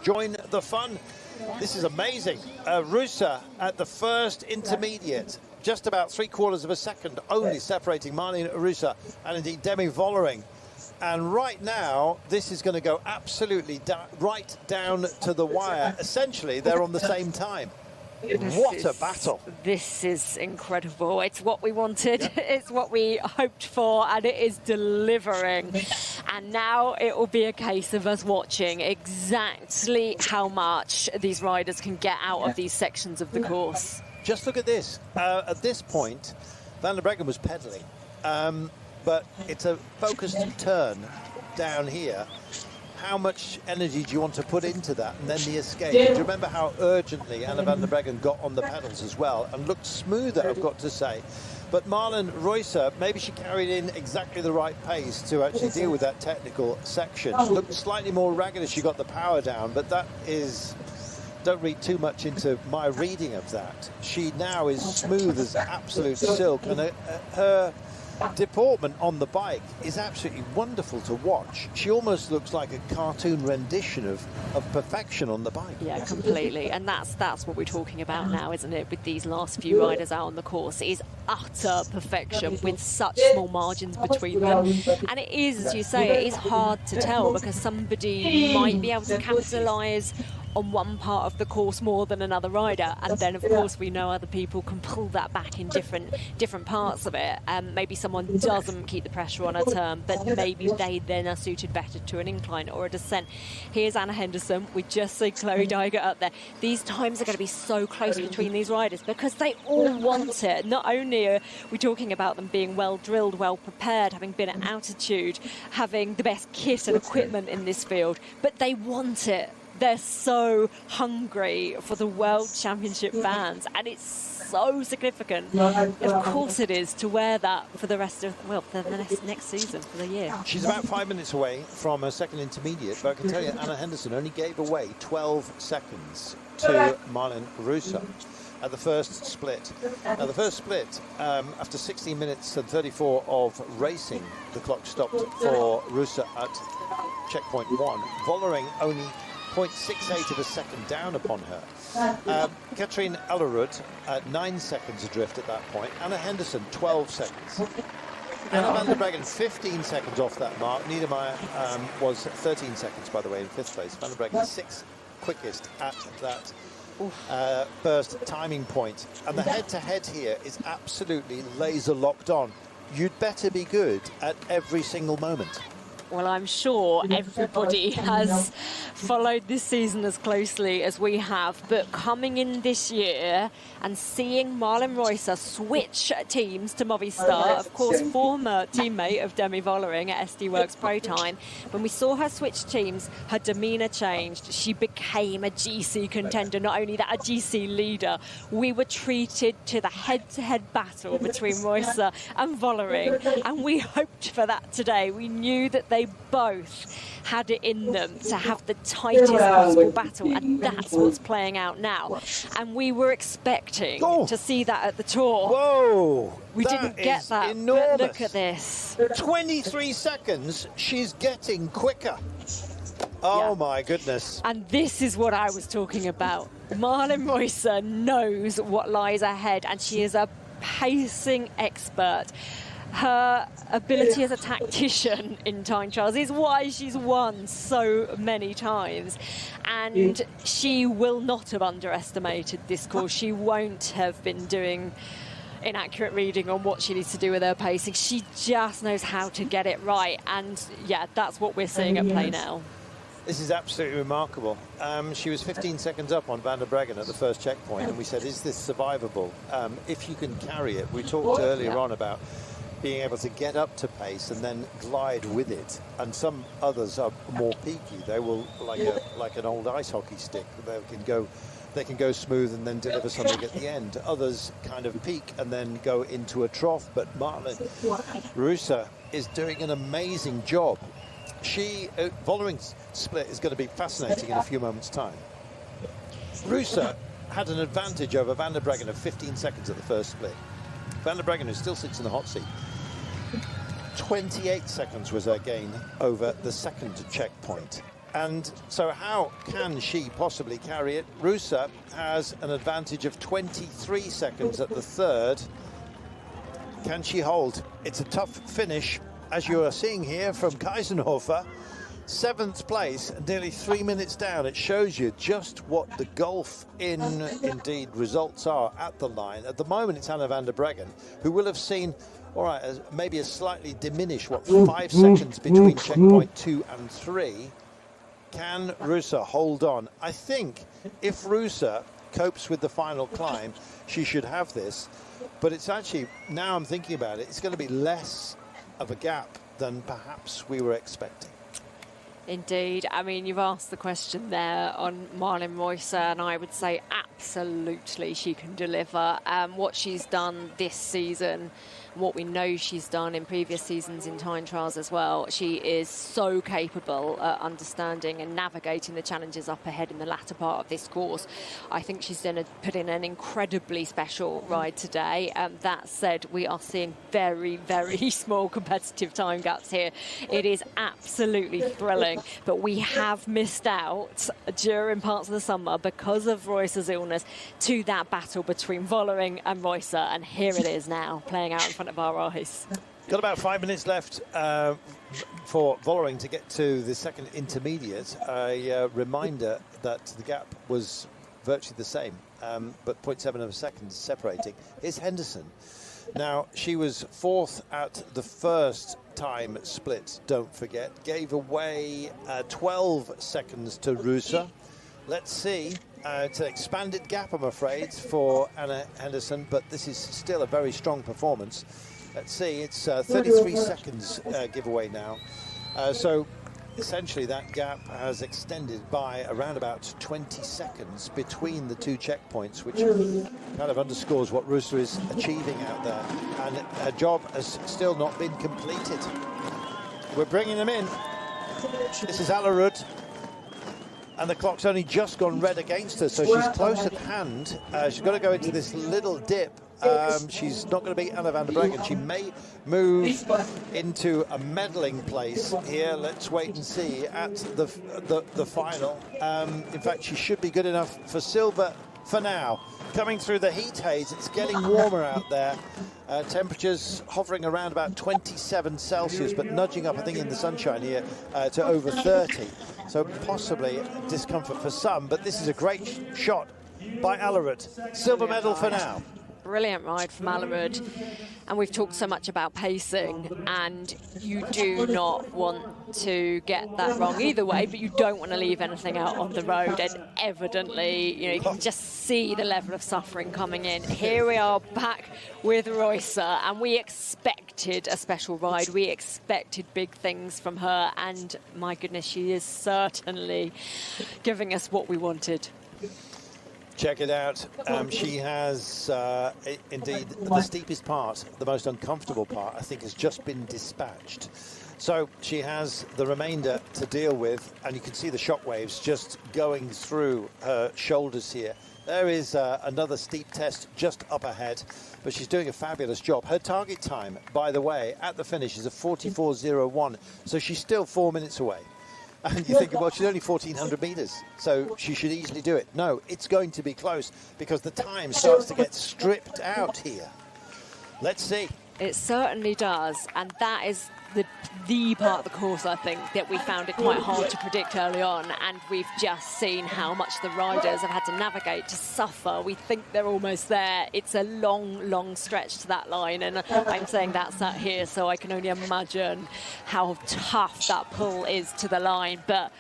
Join the fun. This is amazing. Reus at the first intermediate, just about 3/4 of a second only separating Marlin Reus and indeed Demi Vollering. And right now, this is going to go absolutely right down to the wire. Essentially, they're on the same time. What a battle. This is incredible. It's what we wanted. Yep. It's what we hoped for, and it is delivering. And now it will be a case of us watching exactly how much these riders can get out of these sections of the course. Just look at this. At this point, Van der Breggen was pedaling. But it's a focused turn down here. How much energy do you want to put into that? And then the escape. Do you remember how urgently Anna Van der Breggen got on the pedals as well and looked smoother, I've got to say. But Marlin Reus, maybe she carried in exactly the right pace to actually deal with that technical section. She looked slightly more ragged as she got the power down, but that is... Don't read too much into my reading of that. She now is smooth as absolute silk, and her deportment on the bike is absolutely wonderful to watch. She almost looks like a cartoon rendition of perfection on the bike. Yeah, completely. And that's what we're talking about now, isn't it? With these last few riders out on the course, it is utter perfection with such small margins between them. And it is, as you say, it is hard to tell because somebody might be able to capitalise on one part of the course more than another rider, and then of course we know other people can pull that back in different parts of it. Maybe someone doesn't keep the pressure on a turn, but maybe they then are suited better to an incline or a descent. Here's Anna Henderson. We just see Chloe Dygert up there. These times are going to be so close between these riders because they all want it. Not only are we talking about them being well drilled, well prepared, having been at altitude, having the best kit and equipment in this field, but they want it. They're so hungry for the World Championship bands, and it's so significant. Of course it is, to wear that for the rest of, well, for the next season, for the year. She's about 5 minutes away from her second intermediate, but I can tell you Anna Henderson only gave away 12 seconds to Marlin Reus at the first split. Now, the first split, after 16 minutes and 34 of racing, the clock stopped for Reus at checkpoint 1. Vollering only 0.68 of a second down upon her. Katrine Ellerud at 9 seconds adrift at that point. Anna Henderson, 12 seconds. Anna Van der Breggen, 15 seconds off that mark. Niedermeyer was 13 seconds, by the way, in 5th place. Van der Breggen, 6th quickest at that first timing point. And the head-to-head here is absolutely laser locked on. You'd better be good at every single moment. Well, I'm sure everybody has followed this season as closely as we have, but coming in this year and seeing Marlin Reus switch teams to Movistar, of course, former teammate of Demi Vollering at SD Works Pro Time, when we saw her switch teams, her demeanour changed. She became a GC contender, not only that, a GC leader. We were treated to the head-to-head battle between Reus and Vollering, and we hoped for that today. We knew that they both had it in them to have the tightest possible battle, and that's what's playing out now. And we were expecting to see that at the Tour. Whoa! We didn't get that. Enormous. But look at this. 23 seconds, she's getting quicker. Oh my goodness. And this is what I was talking about. Marlin Reus knows what lies ahead, and she is a pacing expert. Her ability as a tactician in time trials is why she's won so many times. And she will not have underestimated this course. She won't have been doing inaccurate reading on what she needs to do with her pacing. She just knows how to get it right. And yeah, that's what we're seeing at play now. This is absolutely remarkable. She was 15 seconds up on Van der Breggen at the first checkpoint, and we said, is this survivable? If you can carry it. We talked earlier on about being able to get up to pace and then glide with it, and some others are more peaky. They will, like an old ice hockey stick, they can go smooth and then deliver something at the end. Others kind of peak and then go into a trough, but Marlin Reus is doing an amazing job. Vollering's split is going to be fascinating in a few moments' time. Reus had an advantage over Van der Breggen of 15 seconds at the first split. Van der Breggen, who still sits in the hot seat, 28 seconds was her gain over the second checkpoint. And so how can she possibly carry it? Rusa has an advantage of 23 seconds at the third. Can she hold? It's a tough finish, as you are seeing here from Kaisenhofer. 7th place, nearly 3 minutes down. It shows you just what the gulf in, indeed, results are at the line. At the moment, it's Anna van der Breggen, who will have seen, all right, maybe a slightly diminished, 5 seconds between checkpoint 2 and 3. Can Rusa hold on? I think if Rusa copes with the final climb, she should have this. But it's actually, now I'm thinking about it, it's going to be less of a gap than perhaps we were expecting. Indeed. I mean, you've asked the question there on Marlin Reusser, and I would say absolutely she can deliver. What she's done this season, what we know she's done in previous seasons in time trials as well, she is so capable at understanding and navigating the challenges up ahead in the latter part of this course. I think she's going to put in an incredibly special ride today. That said, we are seeing very, very small competitive time gaps here. It is absolutely thrilling, but we have missed out during parts of the summer because of Reusser's illness to that battle between Vollering and Reusser, and here it is now playing out in front of our eyes. Got about 5 minutes left for Vollering to get to the second intermediate. A reminder that the gap was virtually the same, but 0.7 of a second separating. Here's Henderson. Now, she was 4th at the first time split, don't forget. Gave away 12 seconds to Rusa. Let's see. It's an expanded gap, I'm afraid, for Anna Henderson, but this is still a very strong performance. Let's see, it's 33 seconds giveaway now. So essentially that gap has extended by around about 20 seconds between the two checkpoints, which kind of underscores what Rusa is achieving out there. And her job has still not been completed. We're bringing them in. This is Alerud. And the clock's only just gone red against her, so she's close at hand. She's got to go into this little dip. She's not going to beat Anna van der Breggen. She may move into a medaling place here. Let's wait and see at the final. In fact, she should be good enough for silver for now. Coming through the heat haze, it's getting warmer out there. Temperatures hovering around about 27 Celsius, but nudging up, I think, in the sunshine here to over 30. So possibly discomfort for some, but this is a great shot by Alerud. Silver medal for now. Brilliant ride from Alerud. And we've talked so much about pacing, and you do not want to get that wrong either way, but you don't want to leave anything out on the road. And evidently, you can just see the level of suffering coming in. Here we are back with Reusser, and we expected a special ride. We expected big things from her, and my goodness, she is certainly giving us what we wanted. Check it out. She has, indeed, the steepest part, the most uncomfortable part, I think, has just been dispatched. So she has the remainder to deal with, and you can see the shock waves just going through her shoulders here. There is another steep test just up ahead, but she's doing a fabulous job. Her target time, by the way, at the finish is a 44.01, so she's still 4 minutes away. And you think, well, she's only 1,400 metres, so she should easily do it. No, it's going to be close because the time starts to get stripped out here. Let's see. It certainly does, and that is the part of the course, I think, that we found it quite hard to predict early on, and we've just seen how much the riders have had to navigate, to suffer. We think they're almost there. It's a long, long stretch to that line, and I'm saying that's out here, so I can only imagine how tough that pull is to the line. But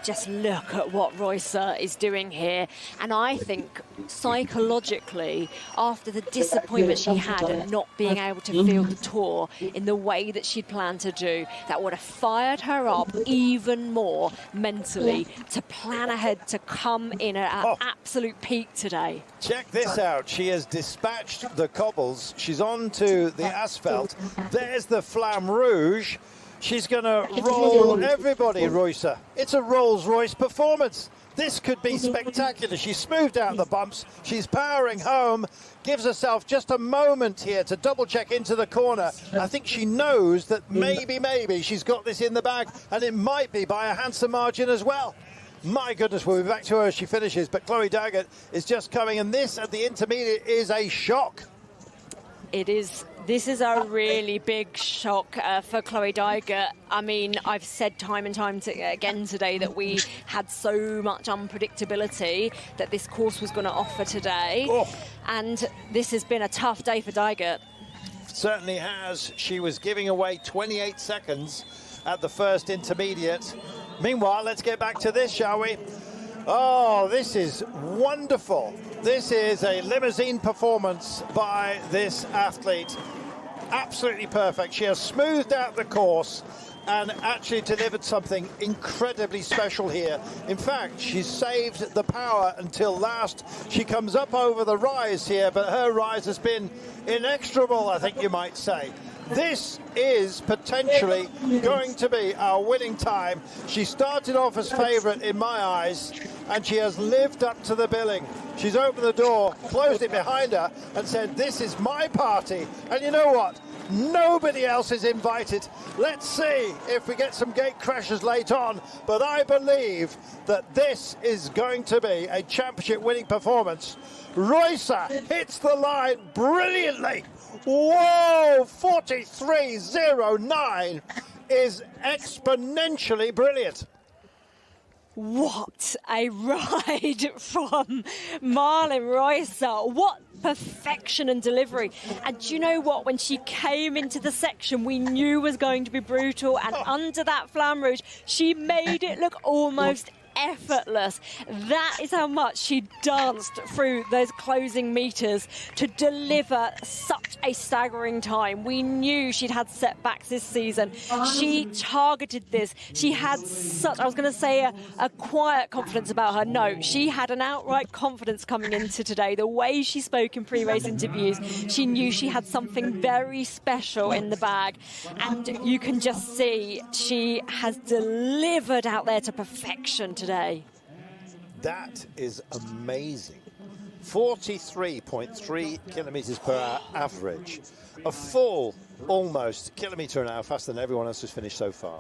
just look at what Reusser is doing here. And I think psychologically, after the disappointment she had and not being able to field the Tour in the way that she'd planned to do, that would have fired her up even more mentally to plan ahead to come in at absolute peak today. Check this out. She has dispatched the cobbles. She's on to the asphalt. There's the Flamme Rouge. She's going to roll everybody, Reuser. It's a Rolls-Royce performance. This could be spectacular. She's smoothed out the bumps. She's powering home. Gives herself just a moment here to double check into the corner. I think she knows that maybe she's got this in the bag, and it might be by a handsome margin as well. My goodness, we'll be back to her as she finishes, but Chloe Daggett is just coming, and this at the intermediate is a shock. It is. This is a really big shock for Chloe Daggett. I mean, I've said time and time again today that we had so much unpredictability that this course was going to offer today. Oh. And this has been a tough day for Daggett. Certainly has. She was giving away 28 seconds at the first intermediate. Meanwhile, let's get back to this, shall we? Oh, this is wonderful. This is a limousine performance by this athlete. Absolutely perfect. She has smoothed out the course and actually delivered something incredibly special here. In fact, she's saved the power until last. She comes up over the rise here, but her rise has been inexorable, I think you might say. This is potentially going to be our winning time. She started off as favourite in my eyes, and she has lived up to the billing. She's opened the door, closed it behind her, and said, this is my party. And you know what? Nobody else is invited. Let's see if we get some gate crashes late on, but I believe that this is going to be a championship winning performance. Reuser hits the line brilliantly. Whoa, 43.09 is exponentially brilliant. What a ride from Marlin Reuser. What perfection and delivery. And do you know what? When she came into the section we knew was going to be brutal, and under that flamme rouge, she made it look almost effortless. That is how much she danced through those closing meters to deliver such a staggering time. We knew she'd had setbacks this season. She targeted this. She had such, I was going to say a quiet confidence about her. No, she had an outright confidence coming into today. The way she spoke in pre-race interviews, she knew she had something very special in the bag. And you can just see she has delivered out there to perfection today. That is amazing. 43.3 kilometres per hour average. A full, almost kilometre an hour faster than everyone else has finished so far.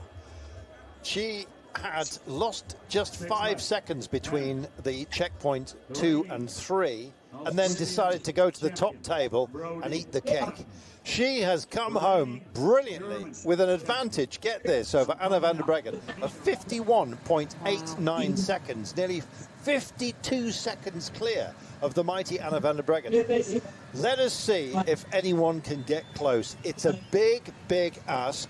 She had lost just 5 seconds between the checkpoint 2 and 3, and then decided to go to the top table and eat the cake. She has come home brilliantly with an advantage, get this, over Anna van der Breggen of 51.89 seconds, nearly 52 seconds clear of the mighty Anna van der Breggen. Let us see if anyone can get close. It's a big, big ask.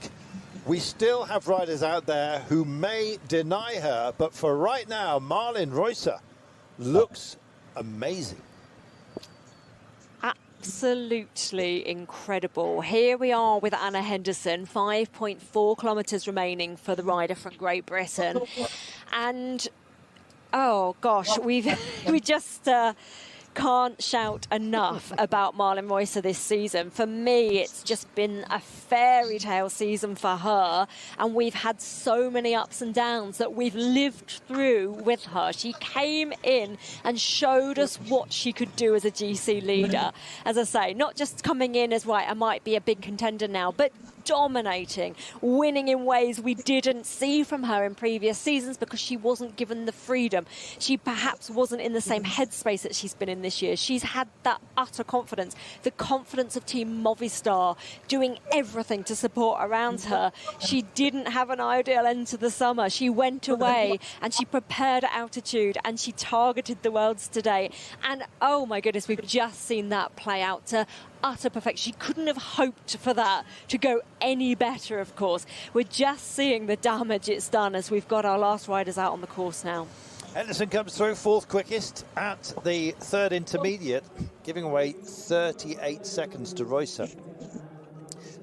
We still have riders out there who may deny her, but for right now, Marlin Reuser looks amazing. Absolutely incredible. Here we are with Anna Henderson, 5.4 kilometres remaining for the rider from Great Britain. And, oh gosh, we just can't shout enough about Marlin Reuser this season. For me, it's just been a fairy tale season for her, and we've had so many ups and downs that we've lived through with her. She came in and showed us what she could do as a GC leader. As I say, not just coming in as, right, I might be a big contender now, but dominating, winning in ways we didn't see from her in previous seasons because she wasn't given the freedom. She perhaps wasn't in the same headspace that she's been in this year. She's had that utter confidence, the confidence of Team Movistar, doing everything to support around her. She didn't have an ideal end to the summer. She went away and she prepared at altitude and she targeted the worlds today. And oh my goodness, we've just seen that play out to utter perfection. She couldn't have hoped for that to go any better, of course. We're just seeing the damage it's done as we've got our last riders out on the course now. Henderson comes through fourth quickest at the third intermediate, giving away 38 seconds to Reuser.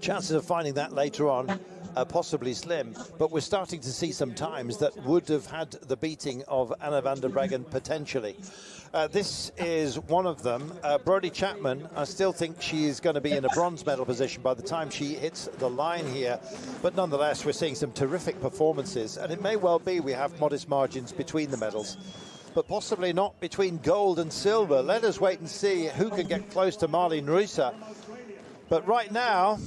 Chances of finding that later on possibly slim, but we're starting to see some times that would have had the beating of Anna van der Breggen potentially. This is one of them. Brodie Chapman, I still think she is going to be in a bronze medal position by the time she hits the line here. But nonetheless, we're seeing some terrific performances. And it may well be we have modest margins between the medals, but possibly not between gold and silver. Let us wait and see who can get close to Marlin Reus. But right now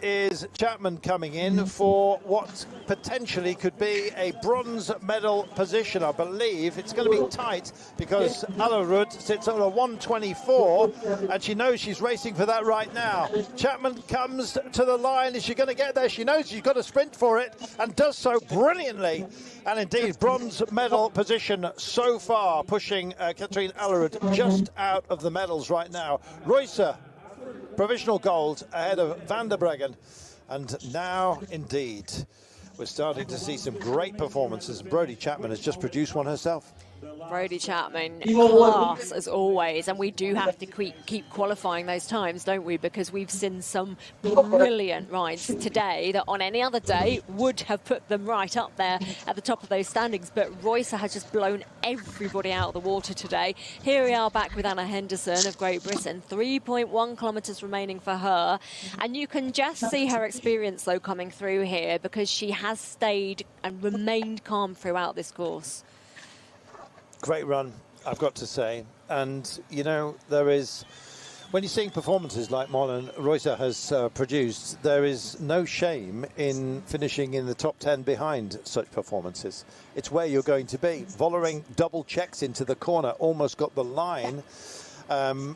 is Chapman coming in for what potentially could be a bronze medal position. I believe it's going to be tight because Allerud sits on a 124 and she knows she's racing for that right now. Chapman comes to the line. Is she going to get there? She knows she's got to sprint for it and does so brilliantly. And indeed, bronze medal position so far, pushing Katrien Allerud just out of the medals right now. Reus, provisional gold ahead of Van der Breggen. And now, indeed, we're starting to see some great performances. Brodie Chapman has just produced one herself. Brodie Chapman, class as always, and we do have to keep qualifying those times, don't we? Because we've seen some brilliant rides today that on any other day would have put them right up there at the top of those standings. But Reus has just blown everybody out of the water today. Here we are back with Anna Henderson of Great Britain, 3.1 kilometres remaining for her. And you can just see her experience, though, coming through here because she has stayed and remained calm throughout this course. Great run, I've got to say. And, you know, there is, when you're seeing performances like Marlin Reus has produced, there is no shame in finishing in the top 10 behind such performances. It's where you're going to be. Vollering double checks into the corner, almost got the line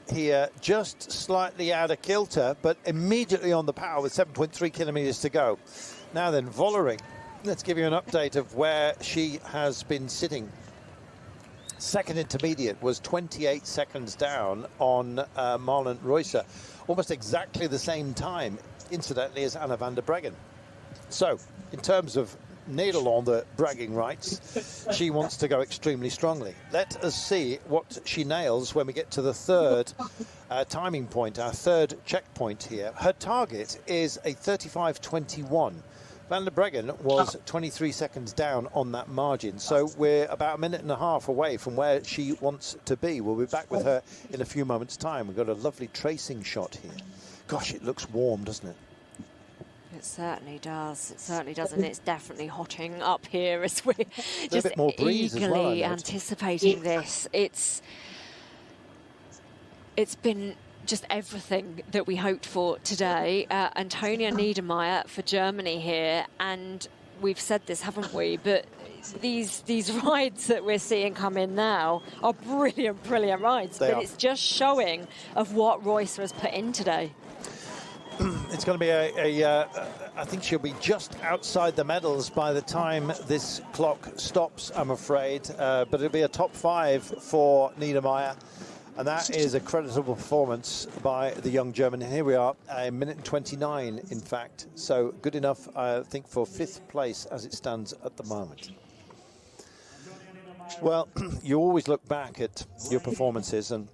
here, just slightly out of kilter, but immediately on the power with 7.3 kilometres to go. Now then, Vollering, let's give you an update of where she has been sitting. Second intermediate was 28 seconds down on Marlin Reus, almost exactly the same time, incidentally, as Anna van der Breggen. So, in terms of needle on the bragging rights, she wants to go extremely strongly. Let us see what she nails when we get to the third timing point, our third checkpoint here. Her target is a 35.21. Van der Breggen was 23 seconds down on that margin, so we're about a minute and a half away from where she wants to be. We'll be back with her in a few moments' time. We've got a lovely tracing shot here. Gosh, it looks warm, doesn't it? It certainly does. It certainly does, and it's definitely hotting up here as we're just bit more breeze eagerly as well, anticipating this. It's been just everything that we hoped for today. Antonia Niedermaier for Germany here, and we've said this, haven't we? But these rides that we're seeing come in now are brilliant, brilliant rides. But it's just showing of what Reus has put in today. It's going to be I think she'll be just outside the medals by the time this clock stops, I'm afraid. But it'll be a top 5 for Niedermaier. And that is a creditable performance by the young German. Here we are, a minute and 29, in fact. So good enough, I think, for 5th place as it stands at the moment. Well, you always look back at your performances, and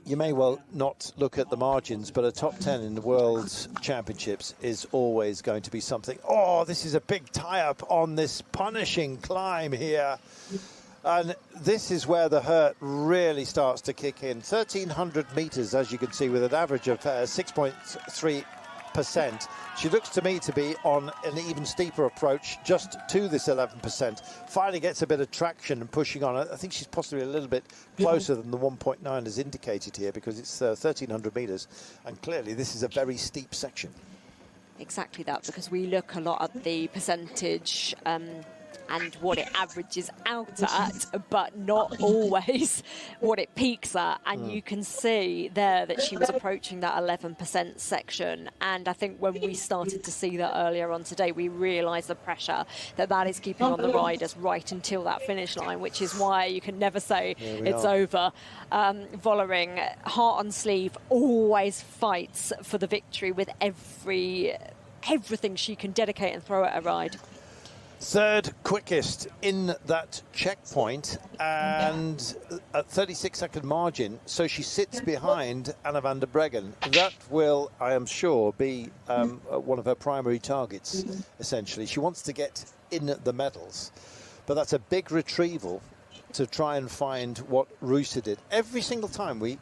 you may well not look at the margins, but a top 10 in the World Championships is always going to be something. Oh, this is a big tie-up on this punishing climb here. And this is where the hurt really starts to kick in. 1,300 metres, as you can see, with an average of 6.3%. She looks to me to be on an even steeper approach just to this 11%. Finally gets a bit of traction and pushing on. I think she's possibly a little bit closer than the 1.9 is indicated here, because it's 1,300 metres. And clearly this is a very steep section. Exactly that, because we look a lot at the percentage and what it averages out at, but not always what it peaks at. And you can see there that she was approaching that 11% section. And I think when we started to see that earlier on today, we realised the pressure that is keeping on the riders right until that finish line, which is why you can never say it's over. Vollering, heart on sleeve, always fights for the victory with everything she can dedicate and throw at a ride. Third quickest in that checkpoint, and at 36-second margin, so she sits behind Anna van der Breggen. That will, I am sure, be one of her primary targets, essentially. She wants to get in the medals, but that's a big retrieval to try and find what Reus did. Every single time we